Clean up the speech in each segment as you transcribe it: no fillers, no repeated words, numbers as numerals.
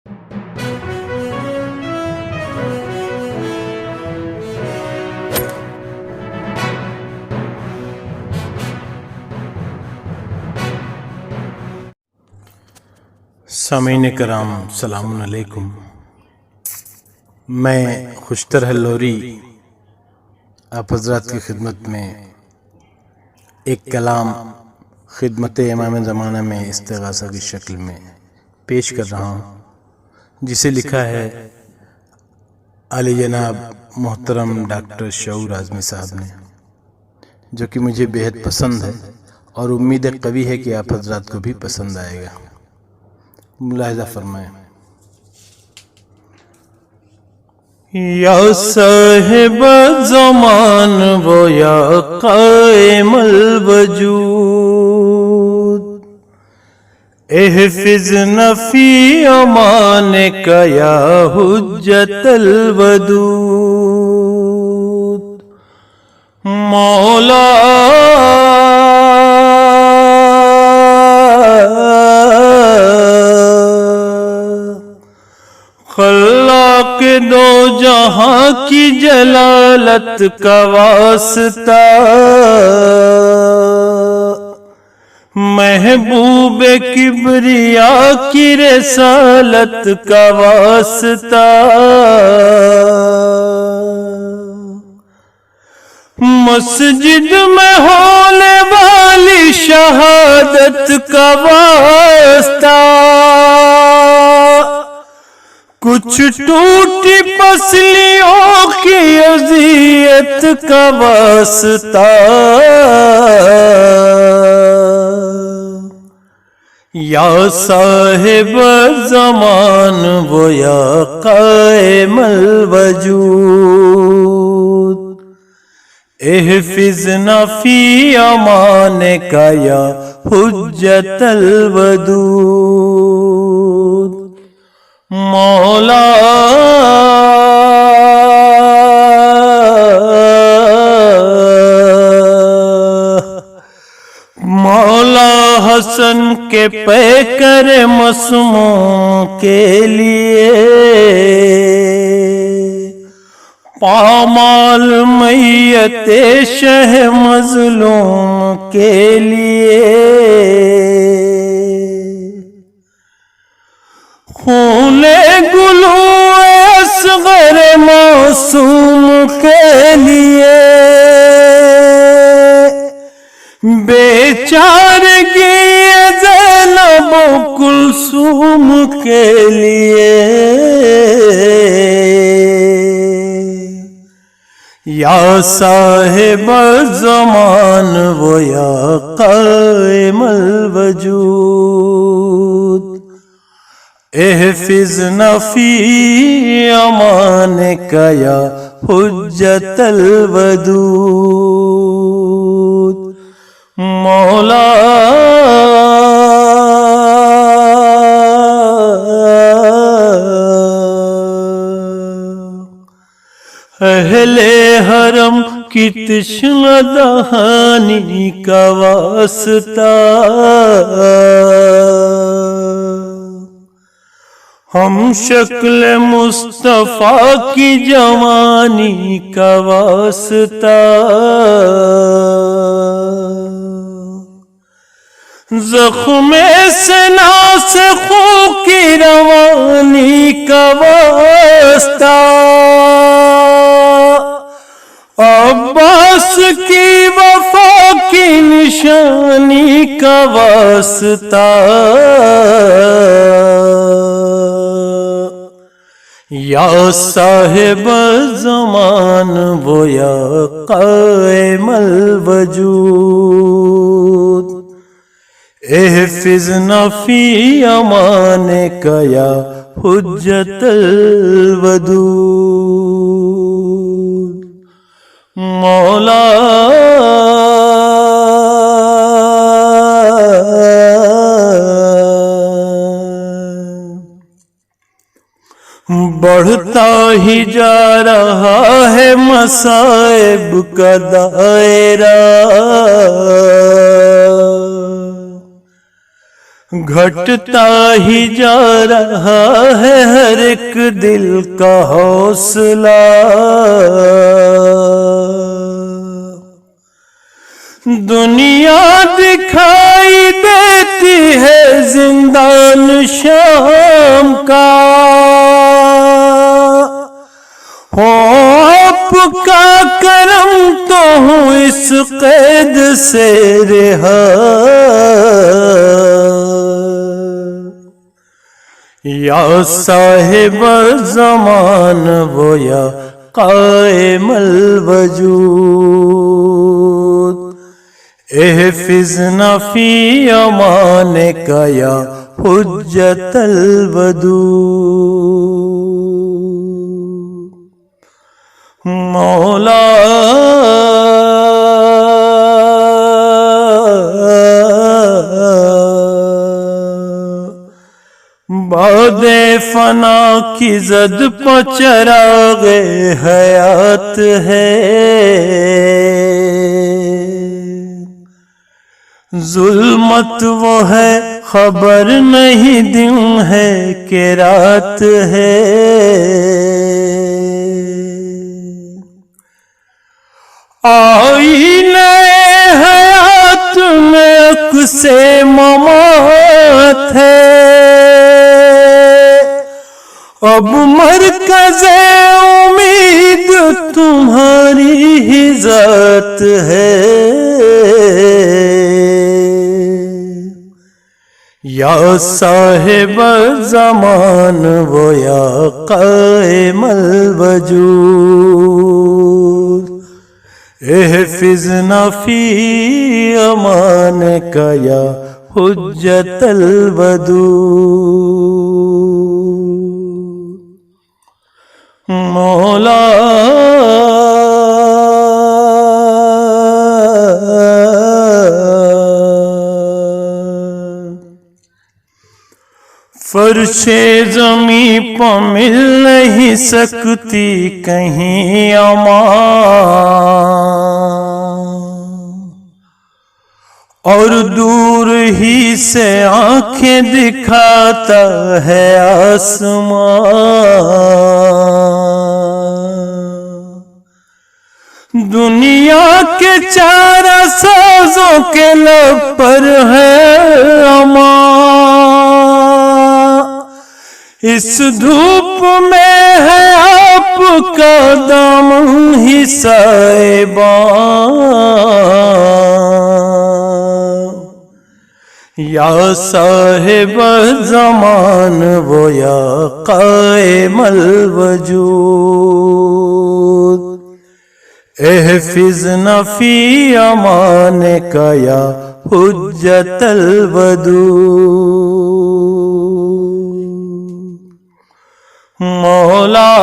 سامعین کرام سلام علیکم۔ میں خوشتر ہلوری آپ حضرات کی خدمت میں ایک کلام خدمت امام زمانہ میں استغاثہ کی شکل میں پیش کر رہا ہوں، جسے لکھا ہے علی جناب محترم ڈاکٹر شعور اعظمی صاحب نے، جو کہ مجھے بہت پسند ہے اور امید قوی ہے کہ آپ حضرات کو بھی پسند آئے گا۔ ملاحظہ فرمائیں۔ یا صاحب زمان و یا قائم الوجود، احفظنا فی امانک یا حجت الودود، مولا خلاق دو جہاں کی جلالت کا واسطہ، محبوب کبریا کی رسالت کا واسطہ، مسجد میں ہونے والی شہادت کا واسطہ، کچھ ٹوٹی پسلیوں کی اذیت کا واسطہ، یا صاحب زمان و یا قائم الوجود، احفظنا فی امانک یا حجت الودود، مولا حسن کے پیکر مسموم کے لیے، پامال میت شہ مظلوم کے لیے، خون گلو اصغر معصوم کے لیے، بیچارگی زینب و کلثوم کے لیے، یا صاحب زمان و یا قائم الوجود، احفظنا فی امانک یا حجت الودود، مولا اہل حرم کی تشنہ دہانی کا واسطہ، ہم شکل مصطفیٰ کی جوانی کا واسطہ، زخم سنا سے خون کی روانی کا واسطہ، عباس کی وفا کی نشانی کا واسطہ، یا صاحب زمان و یا قائم الوجود، احفظنا فی امانک یا حجت الودود، مولا بڑھتا ہی جا رہا ہے مصائب کا دائرہ، گھٹتا ہی جا رہا ہے ہر ایک دل کا حوصلہ، دنیا دکھائی دیتی ہے زندان شام کا، ہو آپ کا کرم تو ہوں اس قید سے رہا، یا صاحب زمان وہ یا قائم الوجود، احفظنا فی امانک یا حجت الودود، مولا بعد فنا کی زد پہ چراغ حیات ہے، ظلمت وہ ہے خبر نہیں دن ہے کہ رات ہے، آئینہ حیات میں عکس ممات ہے، اب مرکز امید تمہاری ہی ذات ہے، یا صاحب زمان وہ یا قائم الوجود، احفظنا فی امانک یا حجت الودود، مولا فرش زمیں پہ مل نہیں سکتی کہیں امان، اور دور ہی سے آنکھیں دکھاتا ہے آسمان، دنیا کے چارہ سازوں کے لب پر ہے امان، اس دھوپ میں ہے آپ کا دامن ہی سائبان، یا صاحب زمان وہ یا قائم الوجود، احفظنا فی امانک یا حجت الودود، مولا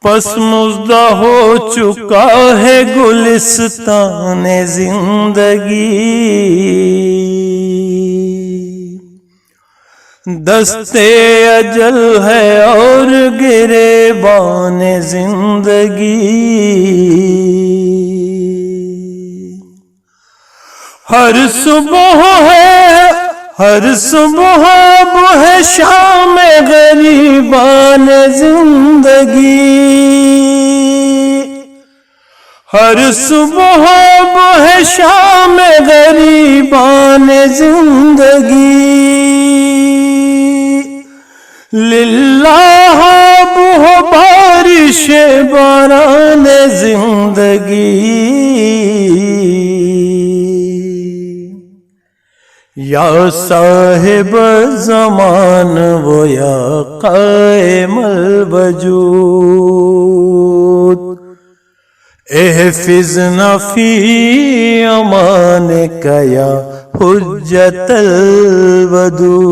پس مژدہ ہو چکا ہے گلستان زندگی، دستے اجل ہے اور گریبان زندگی، ہر صبح اب ہے شام غریبان زندگی، ہر صبح اب ہے شام غریبان زندگی، للہ اب ہو بارش باران زندگی، یا صاحب زمان وہ یا قائم الوجود، احفظنا فی امانک یا حجت الودود،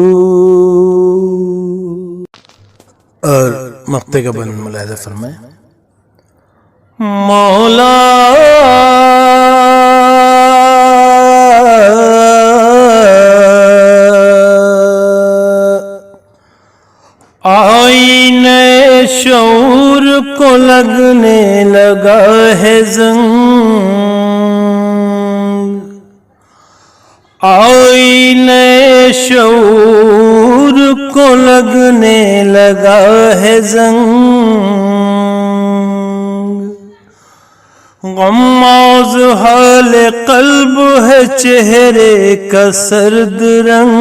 اور مقطع کا بند ملاحظہ فرمائیں، مولا آئینہ شعور کو لگنے لگا ہے زنگ، آئینے شعور کو لگنے لگا ہے زنگ، غماز حال قلب ہے چہرے کا سرد رنگ،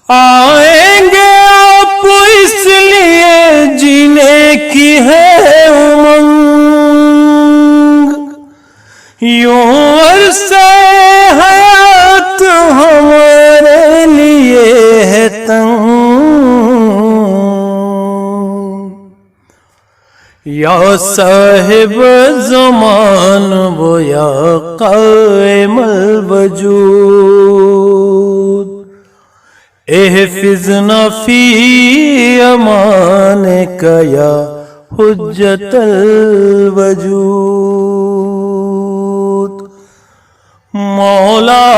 آئیں گے آپ اس لیے جینے کی ہے امنگ، یوں عرصہ حیات ہمارے لیے ہے تنگ، یا صاحب زمان و یا قائم الوجود، احفظنا فی امانک یا حجت الوجود، مولا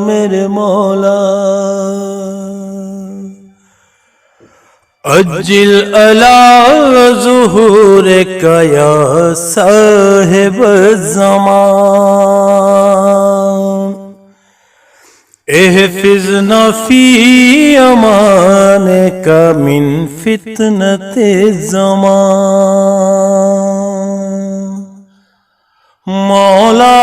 میرے مولا، عجل علی ظہورک یا صاحب الزمان، احفظنا فی امانک من فتنۃ الزمان، مولا